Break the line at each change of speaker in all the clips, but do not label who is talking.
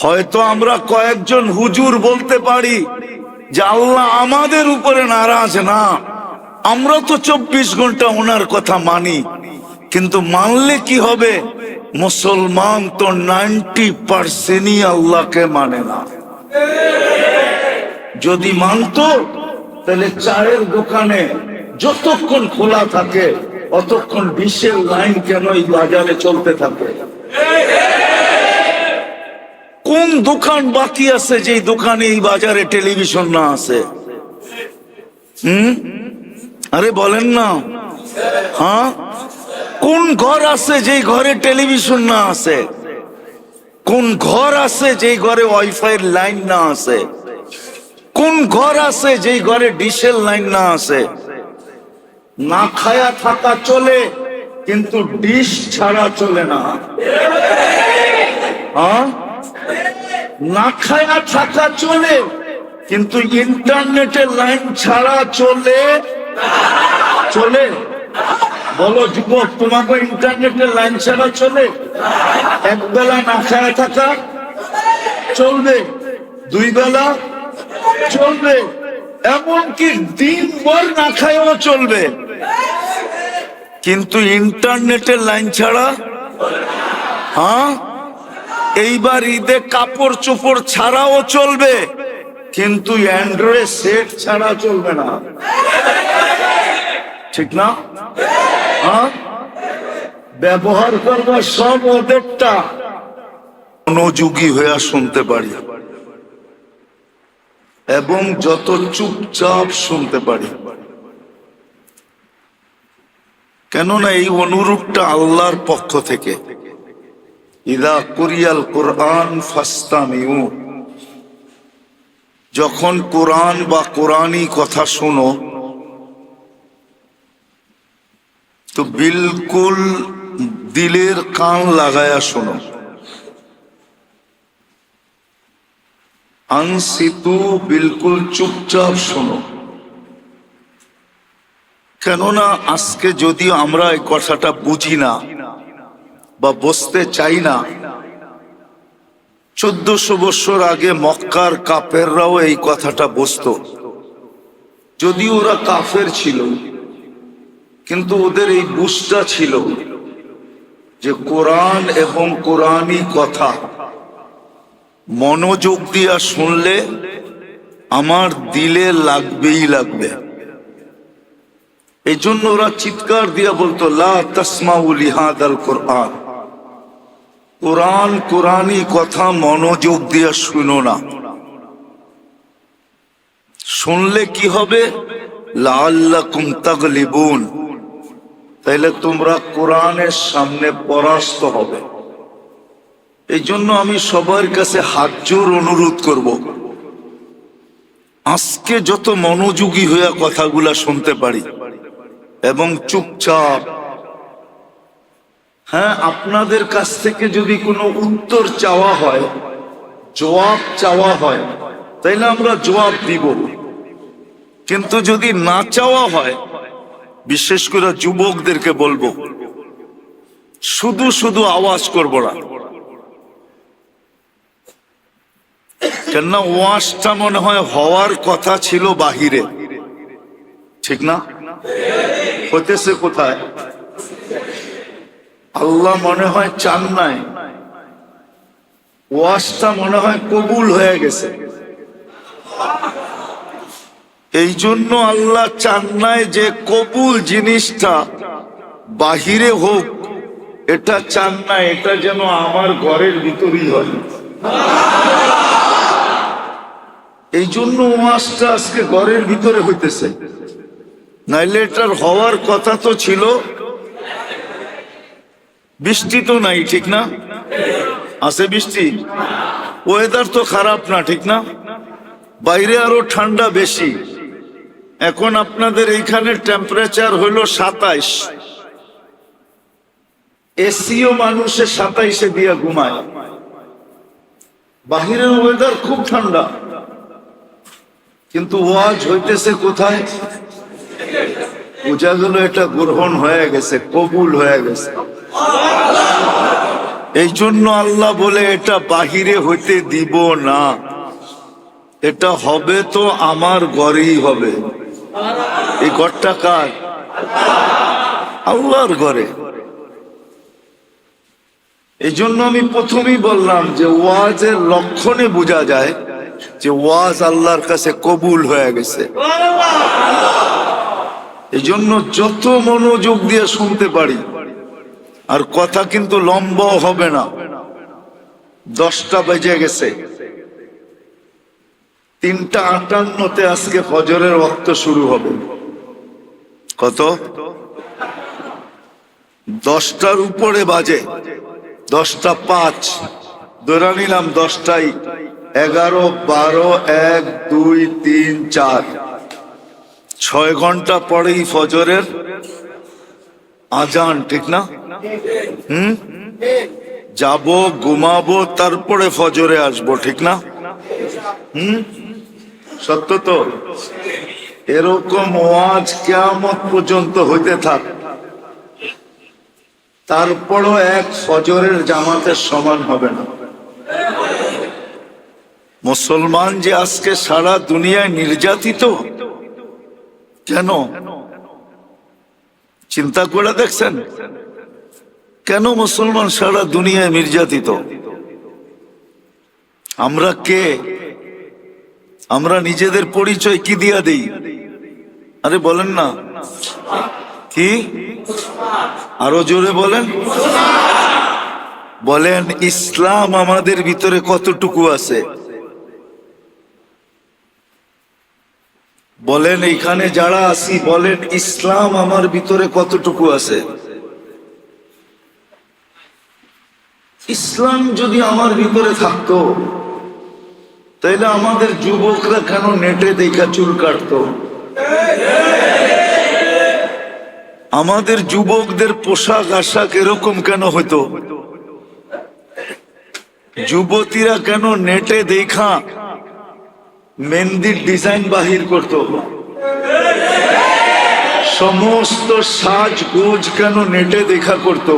হয়তো আমরা কয়েকজন হুজুর বলতে পারি যে আল্লাহ আমাদের উপরে নারাজ না, আমরা তো 24 ঘন্টা ওনার কথা মানি, কিন্তু মানলে কি হবে? মুসলমান তো 90% আল্লাহকে মানে না। যদি মানতো তাহলে চায়ের দোকানে যতক্ষণ খোলা থাকে অতক্ষণ ডিশের লাইন কেন এই বাজারে চলতে থাকে? কোন দোকান বাকি আছে যে দোকানে এই বাজারে টেলিভিশন না আছে? আরে বলেন না। হ্যাঁ, কোন ঘর আছে যে ঘরে টেলিভিশন না আছে? কোন ঘর আছে যে ঘরে ওয়াইফাই লাইন না আছে? কোন ঘর আছে যে ঘরে ডিশের লাইন না আছে? না খায়া থাকা চলে, কিন্তু ডিশ ছাড়া চলে না। হ্যাঁ, না খায়া থাকা চলে, কিন্তু ইন্টারনেটের লাইন ছাড়া চলে চলে? বলো যুবক, তোমাকে ইন্টারনেটের লাইন ছাড়া চলে? এক বেলা না খায়া থাকা চলবে, 2 বেলা চলবে, এমনকি দিনভর না খায়ও চলবে, কিন্তু ইন্টারনেটের লাইন ছাড়া? হ্যাঁ, এইবার ঈদে কাপড় চোপড় ছাড়াও চলবে, কিন্তু অ্যান্ড্রয়েড সেট ছাড়া চলবে না। ঠিক না? হ্যাঁ, ব্যবহার করবো সব ওদেরটা। মনোযোগী হয়ে শুনতে পারি এবং যত চুপচাপ শুনতে পারি, কেননা এই অনুরূপটা আল্লাহর পক্ষ থেকে। ইদা কুরিয়াল কুরআন ফাসতামিউ, যখন কোরআন বা কোরআনী কথা শোনো তো বিলকুল দিলের কান লাগায়া শোনো। আনসিতু, বিলকুল চুপচাপ শোনো। কেননা আজকে যদি আমরা এই কথাটা বুঝি না বা বুঝতে চাই না, 1400 বছর আগে মক্কার কাফেররাও এই কথাটা বুঝতো। যদি ওরা কাফের ছিল, কিন্তু ওদের এই বুঝটা ছিল যে কোরআন এবং কোরআনী কথা মনোযোগ দিয়া শুনলে আমার দিলে লাগবেই লাগবে। এই জন্য ওরা চিৎকার দিয়া বলতো, লা তাসমাউ লিহাদাল কোরআন, কোরআন কোরআনী কথা মনোযোগ দিয়া শুনো না। শুনলে কি হবে? লাআল্লাকুম তাগলিবুন, তাইলে তোমরা কোরআনের সামনে পরাস্ত হবে। এই জন্য আমি সবার কাছে হাত জোর অনুরোধ করব, আজকে যত মনোযোগী হয়ে কথাগুলা শুনতে পারি এবং চুপচাপ। হ্যাঁ, আপনাদের কাছ থেকে যদি কোনো উত্তর চাওয়া হয়, জবাব চাওয়া হয়, তাইলে আমরা জবাব দিব। কিন্তু যদি না চাওয়া হয়, বিশেষ করে যুবকদেরকে বলবো, শুধু শুধু আওয়াজ করব না। কেননা ওয়াজটা মনে হয় হওয়ার কথা ছিল বাহিরে, ঠিক না? হতেছে কোথায়? আল্লাহ মনে হয় চান নাই, ওয়াজটা মনে হয় কবুল হয়ে গেছে। এই জন্য আল্লাহ চান নাই যে কবুল জিনিসটা বাহিরে হোক, এটা চান না, এটা যেন আমার ঘরের ভিতরেই হয়। এই জন্য ওয়াজটা আজকে ঘরের ভিতরে হইতেছে, নাইলে এটার হওয়ার কথা তো ছিল। বৃষ্টি তো নাই, ঠিক না? আছে বৃষ্টি? ওয়েদার তো খারাপ না, ঠিক না? বাইরে আরো ঠান্ডা বেশি। এখন আপনাদের এইখানে টেম্পারেচার হইল 27, এসিও মানুষে 27-এ দিয়ে ঘুমায়। বাহিরের ওয়েদার খুব ঠান্ডা, কিন্তু ওয়াজ হইতেছে কোথায়? বোঝা গেল এটা গ্রহণ হয়ে গেছে, কবুল হয়ে গেছে। এই জন্য আল্লাহ বলে এটা বাহিরে হইতে দিব না, এটা হবে তো আমার ঘরেই হবে। এই ঘরটা কার? আল্লাহর ঘরে। এই জন্য আমি প্রথমেই বললাম যে ওয়াজের লক্ষণে বোঝা যায় যে ওয়াজ আল্লাহর কাছে কবুল হয়ে গেছে। এই জন্য যত মনোযোগ দিয়ে শুনতে পারি, আর কথা কিন্তু লম্বা হবে না। 10টা বেজে গেছে, 3:58 আজকে ফজরের ওয়াক্ত শুরু হবে। কত? 10টার উপরে বাজে, 10টা 5 ধরে নিলাম, 10টাই 11, 12, 1, 2, 3, 4, 6 ঘন্টা পরেই ফজরের আজান, ঠিক না? যাব, ঘুমাবো, তারপরে ফজরে আসবো, ঠিক না? সত্য তো? এরকম ওয়াজ কিয়ামত পর্যন্ত হইতে থাক, তারপরও এক ফজরের জামাতের সমান হবে না। মুসলমান যে আজকে সারা দুনিয়ায় নির্যাতিত, কেন চিন্তা করে দেখছেন? কেন মুসলমান সারা দুনিয়ায় নির্যাতিত? আমরা কে? আমরা নিজেদের পরিচয় কি দিয়া দেই? আরে বলেন না, কি? আরো জোরে বলেন। বলেন ইসলাম আমাদের ভিতরে কতটুকু আছে? বলেন এইখানে যারা আছি, বলেন ইসলাম আমার ভিতরে কতটুকু আছে? ইসলাম যদি আমার ভিতরে থাকতো, তাইলে আমাদের যুবকরা কেন নেটে দেখা চুল কাটতো? আমাদের যুবকদের পোশাক আশাক এরকম কেন হইতো? যুবতীরা কেন নেটে দেখা মেহেন্দির ডিজাইন বাহির করত? সমস্ত সাজগোজ কেন নেটে দেখা করত?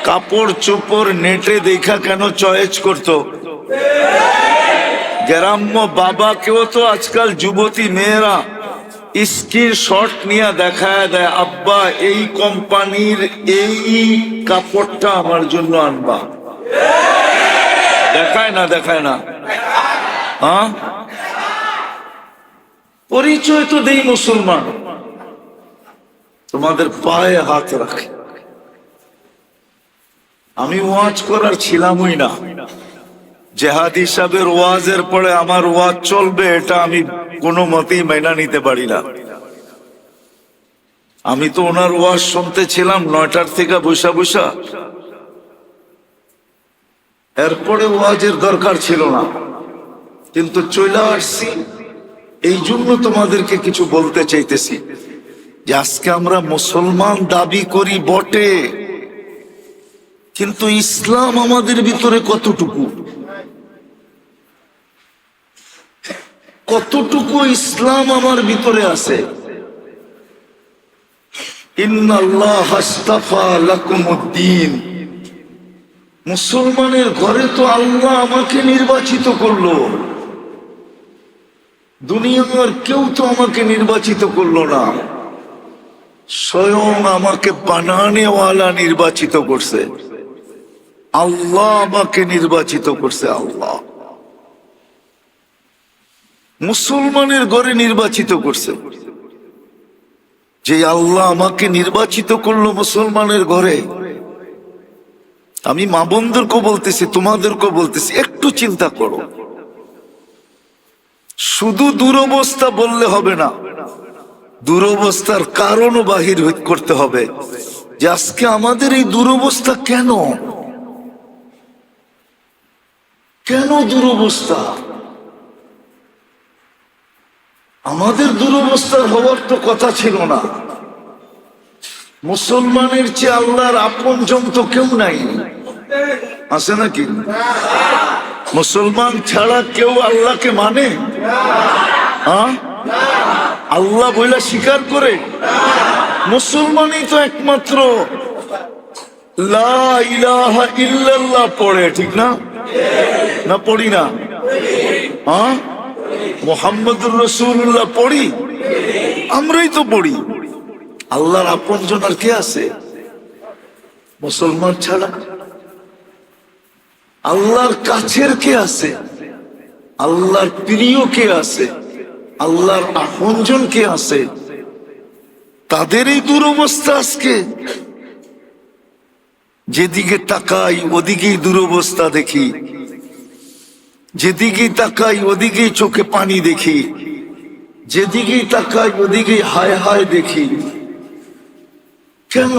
কাপড় চোপড় নেটে দেখা কেন চয়েস করত? গ্রাম্য বাবাকেও তো আজকাল যুবতী মেয়েরা স্ক্রিনশট নিয়ে দেখায় দেয়, আব্বা এই কোম্পানির এই কাপড়টা আমার জন্য আনবা। দেখায় না? দেখায় না? হ্যাঁ, পরিচয় তো দেই মুসলমান। তোমাদের পায়ে হাত রাখে। আমি ওয়াজ করার ছিলামই না। জেহাদি সাহেবের ওয়াজের পরে আমার ওয়াজ চলবে, এটা আমি কোনো মতেই মেনে নিতে পারি না। আমি তো ওনার ওয়াজ শুনতে ছিলাম 9টার থেকে বসা বসা, এরপরে ওয়াজের দরকার ছিল না, কিন্তু চলে আসছি। এই জন্য তোমাদেরকে কিছু বলতে চাইতেছি যে আজকে আমরা মুসলমান দাবি করি বটে, কিন্তু ইসলাম আমাদের ভিতরে কতটুকু? কতটুকু ইসলাম আমার ভিতরে আছে? ইন্নাল্লাহ আস্তাফা লাকুমুদ্দিন। মুসলমানের ঘরে তো আল্লাহ আমাকে নির্বাচিত করলো, দুনিয়ার কেউ তো আমাকে নির্বাচিত করলো না। স্বয়ং আমাকে বানানেওয়ালা নির্বাচিত করছে, আল্লাহ আমাকে নির্বাচিত করছে। আল্লাহ মুসলমানের ঘরে নির্বাচিত করছে। যে আল্লাহ আমাকে নির্বাচিত করলো মুসলমানের ঘরে, আমি মা বোনদেরকে বলতেছি, তোমাদেরকে বলতেছি, একটু চিন্তা করো। শুধু দুরবস্থা বললে হবে না, দুরবস্থার কারণও বাহির করতে হবে যে আজকে আমাদের এই দুরবস্থা কেন? কেন দুরবস্থা? আমাদের দুরবস্থার হওয়ার তো কথা ছিল না। মুসলমানের চেয়ে আল্লাহর আপনজন তো কেউ নাই, আছে নাকি? মুসলমান ছাড়া কেউ আল্লাহকে মানে? হ্যাঁ, আল্লাহ বইলা স্বীকার করে? মুসলমানই তো একমাত্র লা ইলাহা ইল্লাল্লাহ পড়ে, ঠিক না? না পড়ি না? হ্যাঁ, মুহাম্মদুর রাসূলুল্লাহ পড়ি, আমরাই তো পড়ি। আল্লাহর আপনজন আর কে আছে মুসলমান ছাড়া? আল্লাহর কাছের কে আছে? আল্লাহর প্রিয় কে আছে? আল্লাহর আপনজন কে আছে? তাদের এই দুরবস্থা আজকে। যেদিকে তাকাই ওদিকেই দুরবস্থা দেখি, যেদিকেই তাকাই ওদিকেই চোখে পানি দেখি, যেদিকেই তাকাই ওদিকেই হায় হায় দেখি। কেন?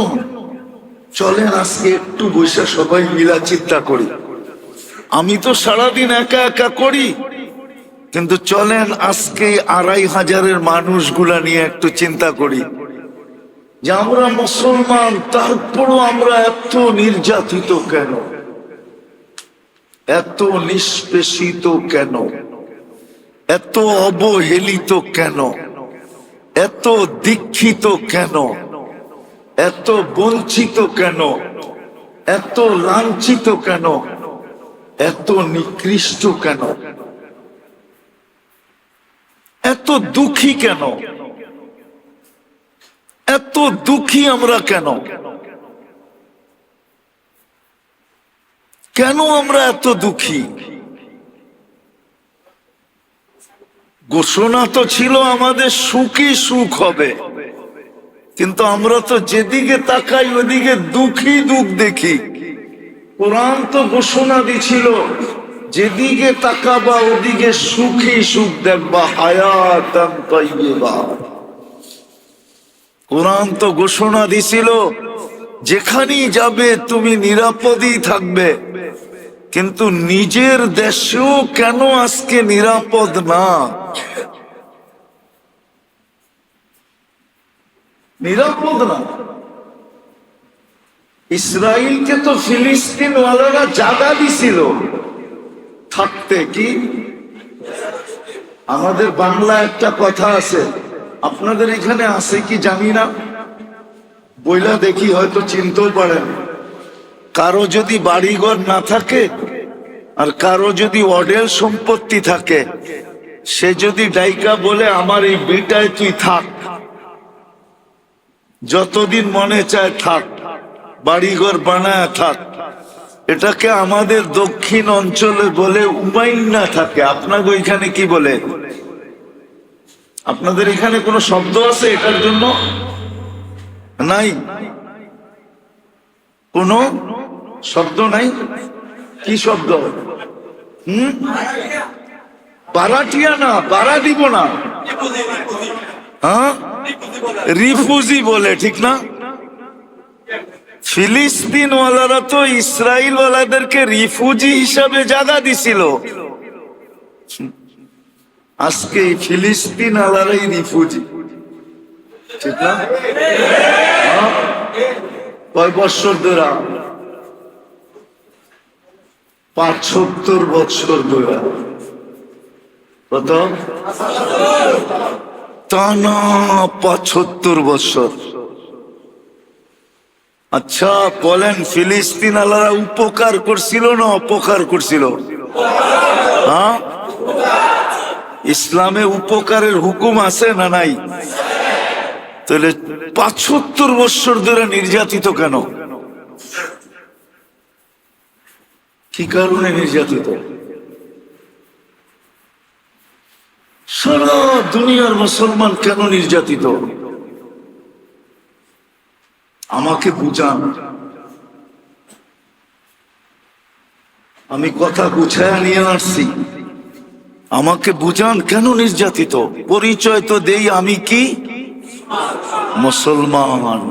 চলেন আজকে একটু বসে সবাই মিলা চিন্তা করি। আমি তো সারাদিন একা একা করি, কিন্তু চলেন আজকে ২৫০০ মানুষগুলা নিয়ে একটু চিন্তা করি যে আমরা মুসলমান, তারপরও আমরা এত নির্যাতিত কেন, এত নিষ্পেষিত কেন, এত অবহেলিত কেন, এত দীক্ষিত কেন, এত বঞ্চিত কেন, এত লাঞ্ছিত কেন, এত নিকৃষ্ট কেন, এত দুঃখী কেন? এত দুঃখী আমরা কেন? কেন আমরা এত দুঃখী? ঘোষণা তো ছিল আমাদের সুখী সুখ হবে, কিন্তু আমরা তো যেদিকে তাকাই ওদিকে দুঃখী দুঃখ দেখি। কোরআন তো ঘোষণা দিছিল যেদিকে তাকাবা ওদিকে সুখী সুখ দেখবা, হায়াতান তাইয়্যিবা। কোরআন তো ঘোষণা দিছিল যেখানেই যাবে তুমি নিরাপদই থাকবে, কিন্তু নিজের দেশেও কেন আজকে নিরাপদ না? নিরাপদ না। ইসরায়েলকে তো ফিলিস্তিন ওয়ালারা জায়গা দিছিল থাকতে। কি আমাদের বাংলা একটা কথা আছে, আপনাদের এখানে আছে কি জানি না, বইলা দেখি হয়তো চিনতেও পারেন। কারো যদি বাড়িঘর না থাকে আর কারো যদি অডেল সম্পত্তি থাকে, সে যদি ডাইকা বলে আমার এই বিটায় তুই থাক, যতদিন মনে চায় থাক, বাড়িঘর বানায় থাক, এটাকে আমাদের দক্ষিণ অঞ্চলে বলে উমাইন্না থাকে। আপনাদের ওইখানে কি বলে? আপনাদের এখানে কোনো শব্দ আছে এটার জন্য? নাই, কোনো শব্দ নাই। কি শব্দ? বারাটিয়া না, বাড়া দিব না, হ্যাঁ রিফুজি বলে, ঠিক না? ফিলিস্তিন ওয়ালারা তো ইসরায়েল ওয়ালাদেরকে রিফুজি হিসাবে জায়গা দিছিল। আজকে ফিলিস্তিন ওয়ালারাই রিফুজি, ঠিক না? কয় বছর ধরে? ৭৫ বছর ধরে। কত? টানা ৭৫ বছর। আচ্ছা বলেন, ফিলিস্তিন আলারা উপকার করছিল না অপকার করছিল? হ্যাঁ, ইসলামে উপকারের হুকুম আছে না নাই? তাহলে ৭৫ বছর ধরে নির্যাতিত কেন? কি কারণে নির্যাতিত? সারা দুনিয়ার মুসলমান কেন নির্যাতিত? আমাকে বুঝান। আমি কথা গুছায়া নিয়ে আসছি, আমাকে বুঝান কেন নির্যাতিত। পরিচয় তো দেই, আমি কি মুসলমান।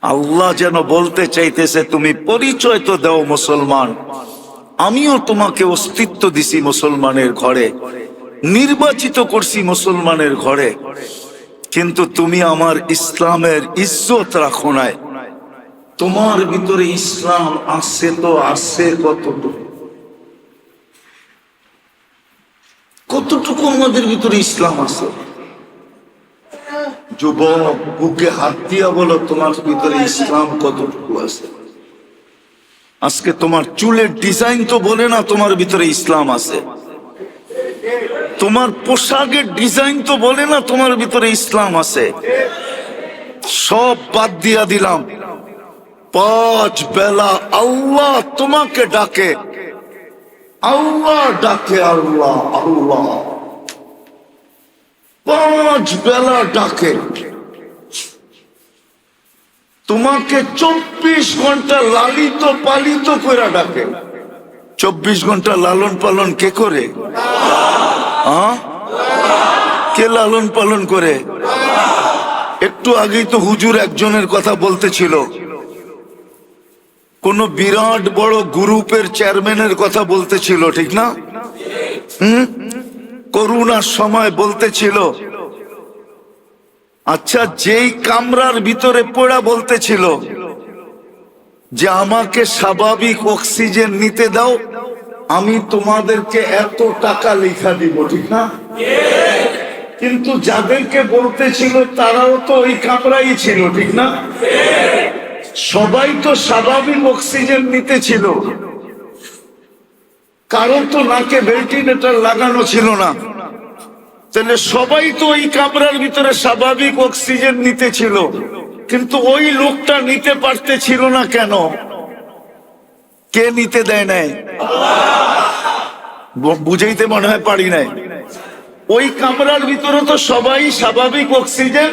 আল্লাহ যেন বলতে চাইতেছে তুমি পরিচয় তো দাও মুসলমান। আমিও তোমাকে অস্তিত্ব দিছি মুসলমানের ঘরে, নির্বাচিত করছি মুসলমানের ঘরে, কিন্তু তুমি আমার ইসলামের ইজ্জত রাখো নাই। তোমার ভিতরে ইসলাম আছে তো আছে কতটুকু? কতটুকু আমাদের ভিতরে ইসলাম আছে? যুবক, বুকে হাত দিয়া বলো তোমার ভিতরে ইসলাম কতটুকু আছে। আজকে তোমার চুলের ডিজাইন তো বলে না তোমার ভিতরে ইসলাম আছে। তোমার পোশাকের ডিজাইন তো বলে না তোমার ভিতরে ইসলাম আছে। সব বাদ দিয়া দিলাম, 5 বেলা আল্লাহ তোমাকে ডাকে, আল্লাহ ডাকে, আল্লাহ আল্লাহ 5 বেলা ডাকে তোমাকে। 24 ঘন্টা লালিত পালিত করে ডাকে। 24 ঘন্টা লালন পালন কে করে? কে লালন পালন করে? একটু আগেই তো হুজুর একজনের কথা বলতেছিল, কোন বিরাট বড় গ্রুপের চেয়ারম্যানের কথা বলতেছিল, ঠিক না? করোনার সময় বলতেছিল। আচ্ছা, যেই কামরার ভিতরে পড়া বলতেছিল যে আমাকে স্বাভাবিক অক্সিজেন নিতে দাও, আমি তোমাদেরকে এত টাকা লিখা দিব, ঠিক না? কিন্তু যাদেরকে বলতেছিল তারাও তো ওই কামরাই ছিল, ঠিক না? সবাই তো স্বাভাবিক অক্সিজেন নিতেছিল, কারণ তো নাকে ভেন্টিলেটর লাগানো ছিল না। তাহলে সবাই তো ওই কামরার ভিতরে স্বাভাবিক অক্সিজেন নিতেছিল, কিন্তু ওই লোকটা নিতে পারতেছিল না কেন? কে নিতে দেয় নাই? বুঝাইতে মনে হয় পারি নাই। ওই কামরার ভিতরে তো সবাই স্বাভাবিক অক্সিজেন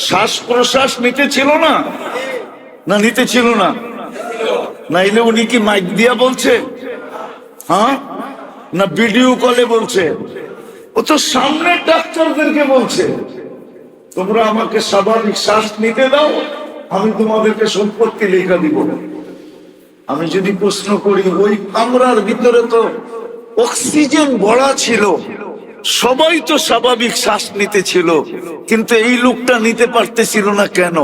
শ্বাস প্রশ্বাস নিতেছিল না, না নিতেছিল না? নাইলে উনি কি মাইক দিয়া বলছে? না ভিডিও কলে বলছে? ও তো সামনের ডাক্তারদেরকে বলছে, তোমরা আমাকে স্বাভাবিক শ্বাস নিতে দাও, আমি তোমাদেরকে সম্পত্তি লেখা দিব। আমি যদি প্রশ্ন করি, ওই কামরার ভিতরে তো অক্সিজেন ভরা ছিল, সবাই তো স্বাভাবিক শ্বাস নিতেছিল, কিন্তু এই লোকটা নিতে পারতেছিল না কেন?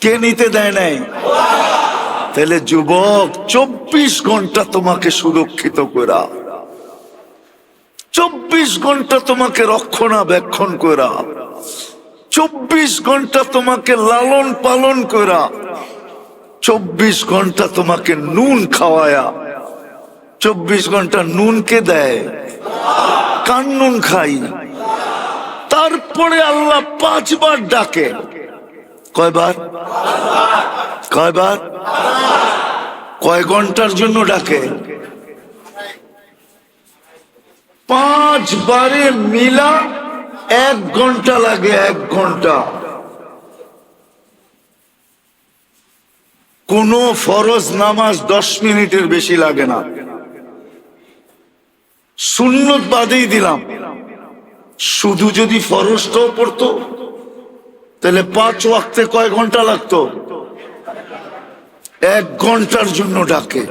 কে নিতে দেয় নাই? তাহলে যুবক, 24 ঘন্টা তোমাকে সুরক্ষিত করা, 24 ঘন্টা তোমাকে রক্ষণাবেক্ষণ করা, 24 ঘন্টা তোমাকে লালন পালন করা, 24 ঘন্টা তোমাকে নুন খাওয়ায়া। 24 ঘন্টা নুন কে দেয়? কার নুন খাই? তারপরে আল্লাহ 5 বার ডাকে। কয়বার? কয়বার? কয় ঘন্টার জন্য ডাকে? 5 বারে মিলা 1 ঘন্টা লাগে। 1 ঘন্টা। কোন ফরজ নামাজ 10 মিনিটের বেশি লাগে না। সুন্নত বাদেই দিলাম, শুধু যদি ফরজটাও পড়তো তাহলে 5 ওয়াক্তে কয় ঘন্টা লাগতো? 1 ঘন্টার জন্য ডাকে।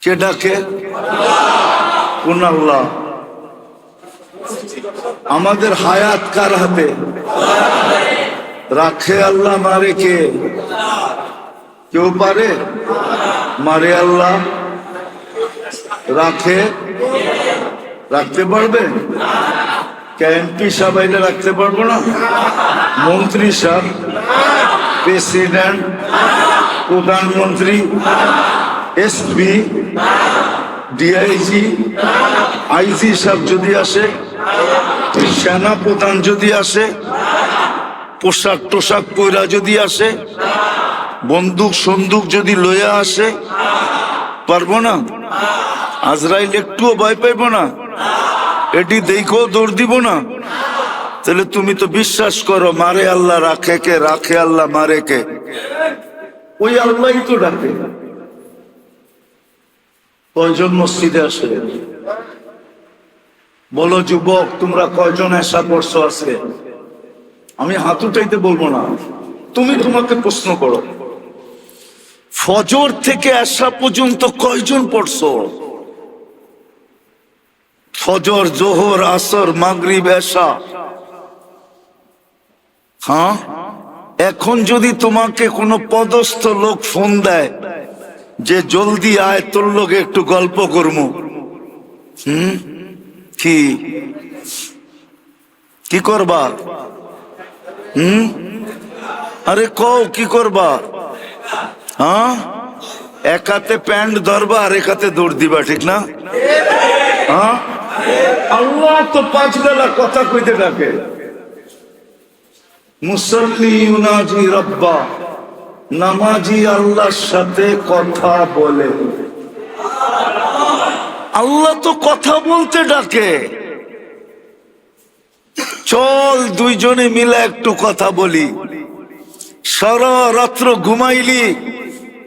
কে ডাকে? কোন আল্লাহ? আমাদের হায়াত কার হাতে? রাখে আল্লাহ, মারে কে? কেউ পারে? মারে আল্লাহ, রাখে রাখতে পারবে? এমপি সাহেব আইলে রাখতে পারবো না? মন্ত্রী সাহেব, প্রেসিডেন্ট, প্রধানমন্ত্রী, এসপি, ডিআইজি, আইজি সাহেব যদি আসে, সেনা প্রধান যদি আসে, পোশাক টোশাক পয়রা যদি আসে, বন্দুক সন্দুক যদি লইয়া আসে, পারবো না? আজরাইল একটুও ভয় পাইব না? এটি দেখো দৌড় দিব না? তাহলে তুমি তো বিশ্বাস করো মারে আল্লাহ, রাখে কে? রাখে আল্লাহ, মারে কে? ওই আল্লাহই তো ডাকে। কয়জন মসজিদে আসে? বলো যুবক, তোমরা কয়জন এসা পড়ছো? আছে? আমি হাত উঠাইতে বলবো না, তুমি তোমাকে প্রশ্ন করো, ফজর থেকে আসা পর্যন্ত কয়জন পড়ছো? ফজর, জোহর, আসর, মাগরিব, এশা। হ্যাঁ, এখন যদি তোমাকে কোনো পদস্থ লোক ফোন দেয় যে জলদি আয়, তোর লোকে একটু গল্প করবো, কি কি করবা? আরে কও কি করবা? হ্যাঁ, এক হাতে প্যান্ট ধরবা আর এক হাতে দৌড় দিবা, ঠিক না? হ্যাঁ, আল্লাহ তো 5 বেলা কথা কইতে ডাকে। মুসল্লি ইউনাজি রব্বা, নামাজি আল্লাহর সাথে কথা বলে। আল্লাহ তো কথা বলতে ডাকে। চল দুইজনে মিলে একটু কথা বলি। সারা রাত্র ঘুমাইলি,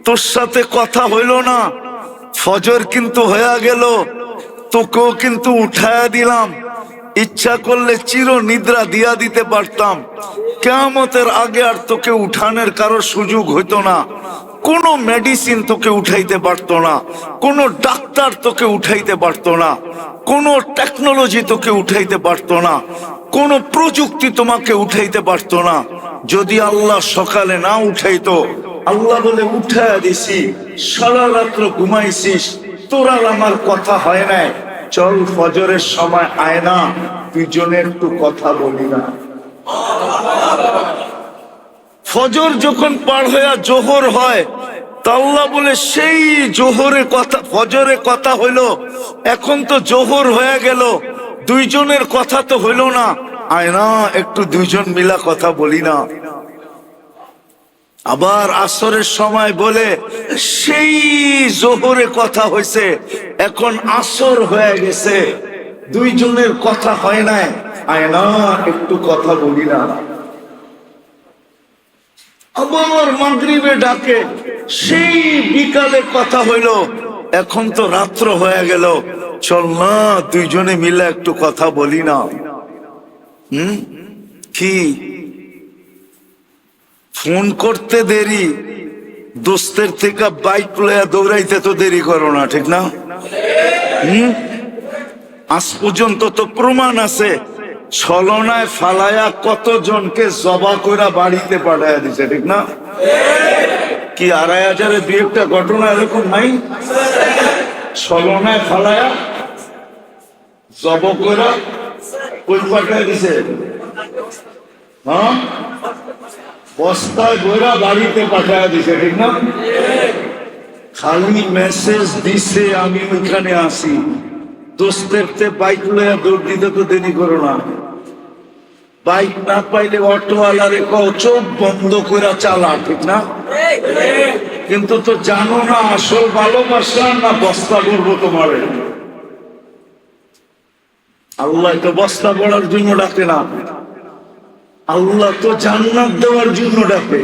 তোর সাথে কথা হইল না। ফজর কিন্তু হয়ে গেল, তোকেও কিন্তু উঠায়া দিলাম। ইচ্ছা করলে চির নিদ্রা দিয়া দিতে পারতাম। কিয়ামতের আগে আর তোকে উঠানোর কারো সুযোগ হইতো না। কোনো মেডিসিন তোকে উঠাইতে পারতো না, কোনো ডাক্তার তোকে উঠাইতে পারতো না, কোনো টেকনোলজি তোকে উঠাইতে পারতো না, কোনো প্রযুক্তি তোমাকে উঠাইতে পারতো না। যদি আল্লাহ সকালে না উঠাইতো, আল্লাহ বলে উঠাইয়া দিছি, সারা রাত্র ঘুমাইছিস, তোর আর আমার কথা হয় নাই, চল ফজরের সময় আয় না, দুইজনে একটু কথা বলি না। ফজর যখন পার হইয়া জোহর হয়, তা আল্লাহ বলে সেই জোহরে কথা, ফজরে কথা হইলো, এখন তো জোহর হয়ে গেল, দুইজনের কথা তো হইল না, আয় না একটু দুইজন মিলা কথা বলি না। আবার আসরের সময় বলে সেই জোহরে কথা হয়েছে, এখন আসর হয়ে গেছে, দুইজনের কথা হয় নাই, আয় না একটু কথা বলি না। আবার মাগরিবে ডাকে, সেই বিকালে কথা হইল, এখন তো রাত্র হয়ে গেল, চল না দুইজনে মিলে একটু কথা বলি না। কি ফোন করতে দেরি, দোস্তের থেকে বাইক লইয়া দৌড়াইতে তো দেরি করো না, ঠিক না? আজ পর্যন্ত তো প্রমাণ আছে, ছলনায় ফালায়া কতজনকে জবা কইরা বাড়িতে পাঠাইয়া দিছে, ঠিক না? কি 2,500-এ 2-একটা ঘটনা এরকম নাই? ছলনায় ফালায়া জবা কইরা কই পাঠাইয়া দিছে? হ্যাঁ, বস্তায় বইরা বাড়িতে পাঠাইয়া দিছে, ঠিক না? খালি মেসেজ দিছে আমি ওইখানে আসি, দোস্তের তে বাইক লইয়া দৌড় দিতে তো দেরি করো না। বাইক না পাইলে অটোওয়ালারে কও চোখ বন্ধ করে চালা, ঠিক না? কিন্তু তো জানো না আসল ভালোবাসা না বস্তা করবো তোমার। আল্লাহ তো বস্তা পড়ার জন্য ডাকে না, আল্লাহ তো জান্নাত দেওয়ার জন্য ডাকে।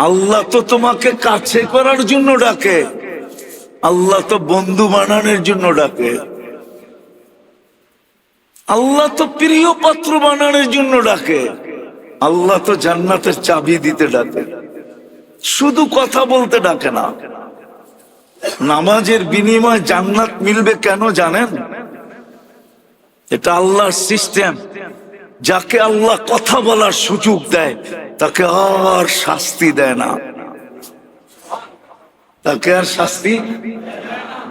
আল্লাহ তো তোমাকে কাছে করার জন্য ডাকে, আল্লাহ তো বন্ধু বানানোর জন্য ডাকে, আল্লাহ তো প্রিয় পাত্র বানানোর জন্য ডাকে, আল্লাহ তো জান্নাতের চাবি দিতে ডাকে, শুধু কথা বলতে ডাকে না। নামাজের বিনিময়ে জান্নাত মিলবে কেন জানেন? এটা আল্লাহর সিস্টেম। যাকে আল্লাহ কথা বলার সুযোগ দেয় তাকে আর শাস্তি দেয় না, তাকে আর শাস্তি,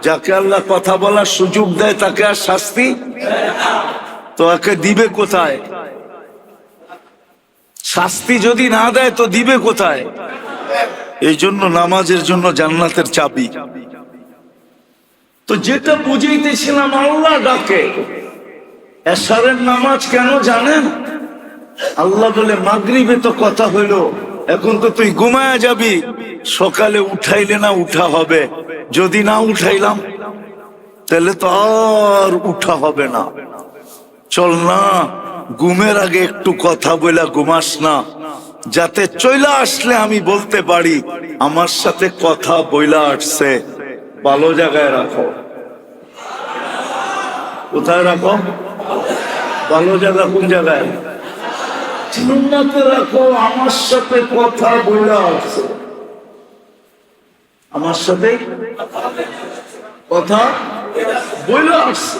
যাকে আল্লাহ কথা বলার সুযোগ দেয় তাকে আর শাস্তি তো একে দিবে কোথায়? শাস্তি যদি না দেয় তো দিবে কোথায়? এই জন্য নামাজের জন্য জান্নাতের চাবি। তো যেটা বুঝাইতেছিলাম, আল্লাহ ডাকে। এশারের নামাজ কেন জানেন? আল্লাহ বলে মাগরিবে তো কথা হইলো, এখন তো তুই ঘুমায়া যাবি, সকালে উঠাইলে না উঠা হবে, যদি না উঠাইলাম তাহলে তো আর উঠা হবে না। চল না ঘুমের আগে একটু কথা বইলা ঘুমাস না, যাতে চইলা আসলে আমি বলতে পারি আমার সাথে কথা বইলা আসছে। ভালো জায়গায় রাখো। কোথায় রাখো? ভালো জায়গা কোন জায়গায়? জান্নাতে রাখো। আমার সাথে কথা বইলা আসছে, আমার সাথে কথা বইলা আসছে,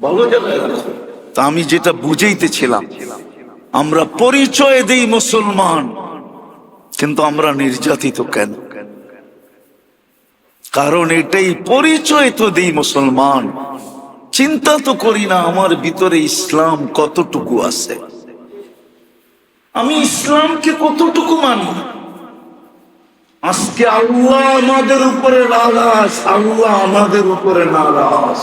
ভালো জায়গায় রাখো। তা আমি যেটা বুঝাইতেছিলাম, আমরা পরিচয় দেই মুসলমান, কিন্তু আমরা নির্যাতিত কেন? কারণ এটাই পরিচয় তো দেই মুসলমান, চিন্তা তো করি না আমার ভিতরে ইসলাম কতটুকু আছে, আমি ইসলামকে কতটুকু মানি। আজকে আল্লাহ আমাদের উপরে নারাজ, আল্লাহ আমাদের উপরে নারাজ।